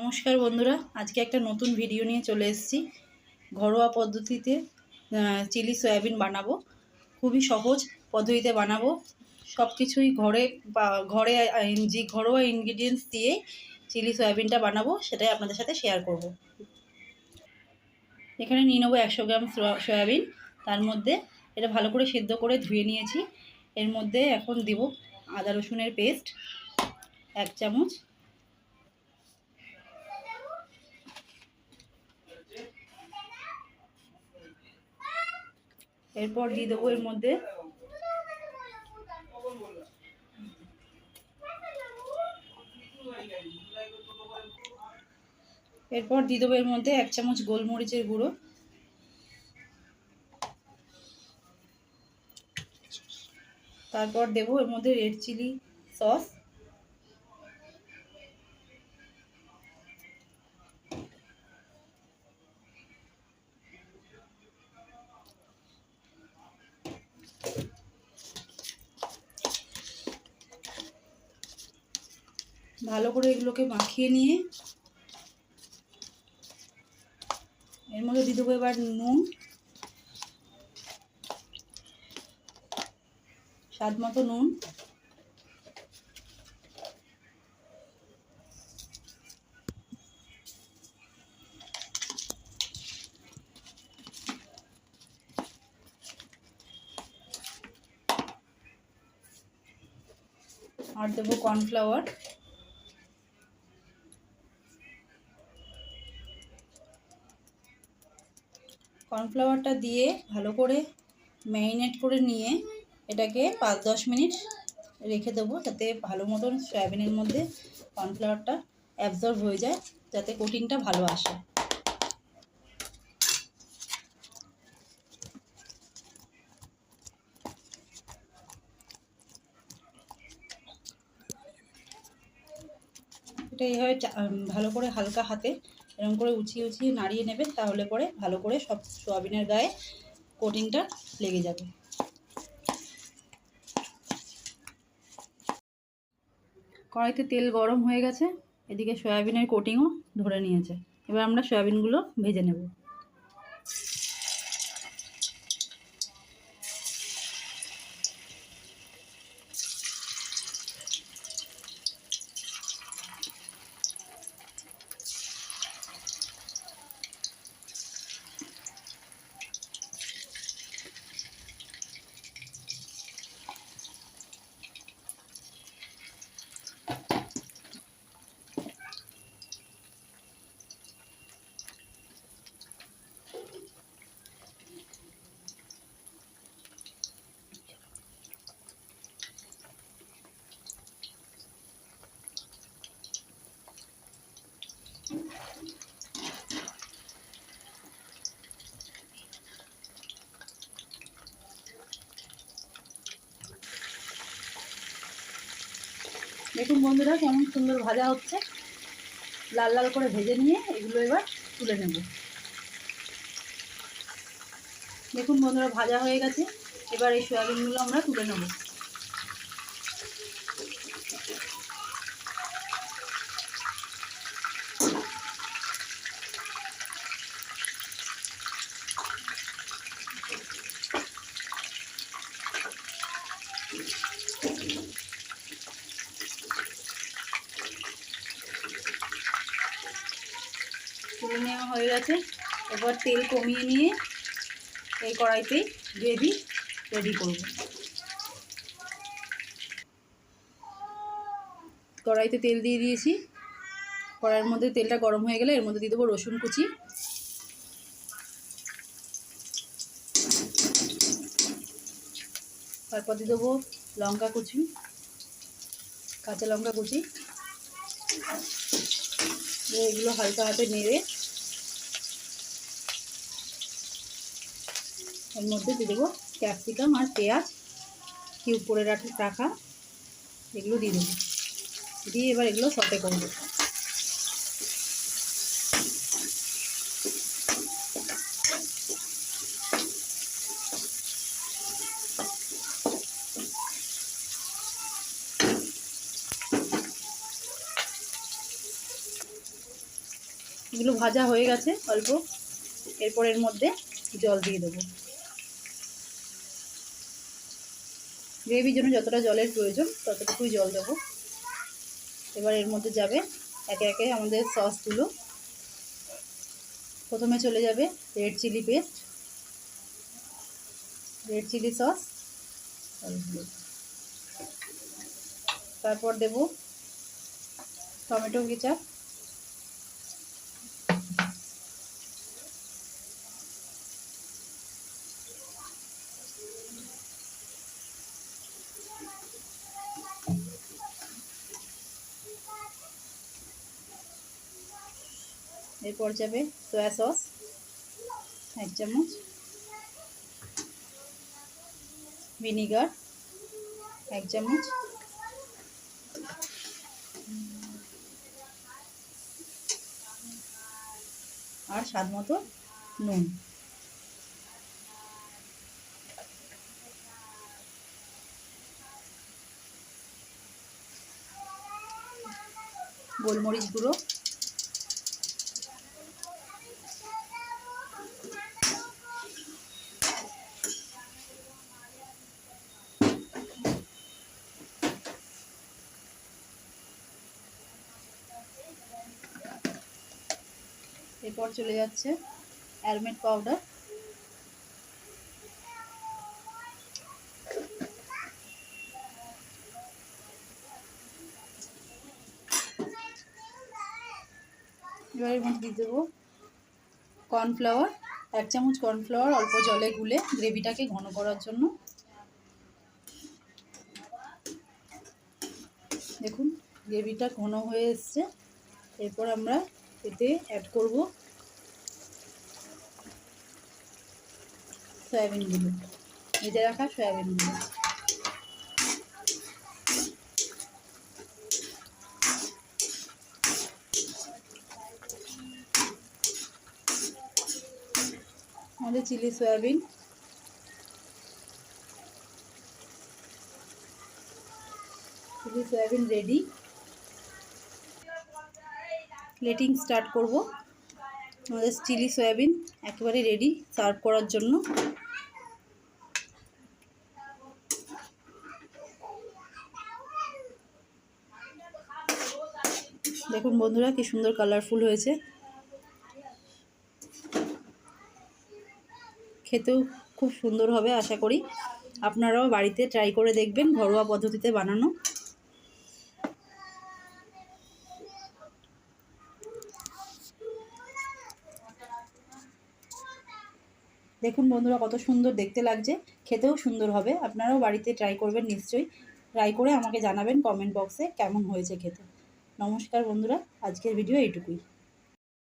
নমস্কার বন্ধুরা, আজকে একটা নতুন ভিডিও নিয়ে চলে এসেছি। ঘরোয়া পদ্ধতিতে চিলি সয়াবিন বানাবো। খুবই সহজ পদ্ধতিতে বানাবো। সব কিছুই যে ঘরোয়া ইনগ্রিডিয়েন্টস দিয়ে চিলি সয়াবিনটা বানাবো, সেটাই আপনাদের সাথে শেয়ার করব। এখানে নিয়ে নেবো 100 গ্রাম সয়াবিন। তার মধ্যে এটা ভালো করে সেদ্ধ করে ধুয়ে নিয়েছি। এর মধ্যে এখন দেব আদা রসুনের পেস্ট 1 চামচ, এরপর দিয়ে দেবো এর মধ্যে এর মধ্যে 1 চামচ গোলমরিচের গুঁড়ো, তারপর দেবো এর মধ্যে রেড চিলি সস, ভালো করে এগুলোকে মাখিয়ে নিয়ে এর মধ্যে দিয়ে দেবো এবার নুন, স্বাদ মতো নুন, আর দেবো কর্নফ্লাওয়ার। কর্নফ্লাওয়ারটা দিয়ে ভালো করে ম্যারিনেট করে নিয়ে এটাকে 5-10 মিনিট রেখে দেবো, যাতে ভালো মতন সয়াবিনের মধ্যে কর্নফ্লাওয়ারটা অ্যাবজর্ব হয়ে যায়, যাতে কোটিংটা ভালো আসে। এটা এইভাবে ভালো করে হালকা হাতে এরকম করে উঁচিয়ে উঁচিয়ে নাড়িয়ে নেবেন, তাহলে পরে ভালো করে সব সয়াবিনের গায়ে কোটিংটা লেগে যাবে। কড়াইতে তেল গরম হয়ে গেছে, এদিকে সয়াবিনের কোটিংও ধরে নিয়েছে। এবার আমরা সয়াবিনগুলো ভেজে নেব। দেখুন বন্ধুরা, কেমন সুন্দর ভাজা হচ্ছে। লাল লাল করে ভেজে নিয়ে এগুলো এবার তুলে নেব। দেখুন বন্ধুরা, ভাজা হয়ে গেছে। এবার এই সয়াবিনগুলো আমরা তুলে নেব। তুলে নেওয়া হয়ে গেছে। এবার তেল কমিয়ে নিয়ে এই কড়াইতে গ্রেভি রেডি করব। কড়াইতে তেল দিয়ে দিয়েছি। কড়াইয়ের মধ্যে তেলটা গরম হয়ে গেলে এর মধ্যে দিয়ে দেবো রসুন কুচি, তারপর দিয়ে দেবো লঙ্কা কুচি, কাঁচা লঙ্কা কুচি। এগুলো হালকা হাতে নেড়ে এর মধ্যে দিয়ে দেবো ক্যাপসিকাম আর পেঁয়াজ কিউব করে রাখা, এগুলো দিয়ে দেবো। দিয়ে এবার এগুলো সটে করবো। এগুলো ভাজা হয়ে গেছে অল্প। এরপর এর মধ্যে জল দিয়ে দেবো। গ্রেভির জন্য যতটা জলের প্রয়োজন ততটুকুই জল দেবো। এবার এর মধ্যে যাবে একে একে আমাদের সসগুলো। প্রথমে চলে যাবে red chilli paste, red chilli sauce, তারপর দেব টমেটো কেচাপ, এরপর যাবে সয়া সস 1 চামচ, ভিনিগার 1 চামচ, আর স্বাদ মতো নুন। গোলমরিচ গুঁড়ো, এরপর চলে যাচ্ছে অ্যালমন্ড পাউডার, এবার এর মধ্যে দিয়ে দেবো কর্নফ্লাওয়ার 1 চামচ কর্নফ্লাওয়ার অল্প জলে গুলে গ্রেভিটাকে ঘন করার জন্য। দেখুন গ্রেভিটা ঘন হয়ে এসছে। এরপর আমরা এতে অ্যাড করব সয়াবিনগুলো, ভেজে রাখা সয়াবিনগুলো। আমাদের chilli soybean ready. Plating start করব। আমাদের চিলি সয়াবিন একেবারে রেডি সার্ভ করার জন্য। দেখুন বন্ধুরা কি সুন্দর কালারফুল হয়েছে, খেতেও খুব সুন্দর হবে আশা করি। আপনারাও বাড়িতে ট্রাই করে দেখবেন, ঘরোয়া পদ্ধতিতে বানানো। দেখুন বন্ধুরা কত সুন্দর দেখতে লাগছে, খেতেও সুন্দর হবে। আপনারাও বাড়িতে ট্রাই করবেন নিশ্চয়ই। ট্রাই করে আমাকে জানাবেন কমেন্ট বক্সে কেমন হয়েছে খেতে। নমস্কার বন্ধুরা, আজকের ভিডিও এইটুকুই।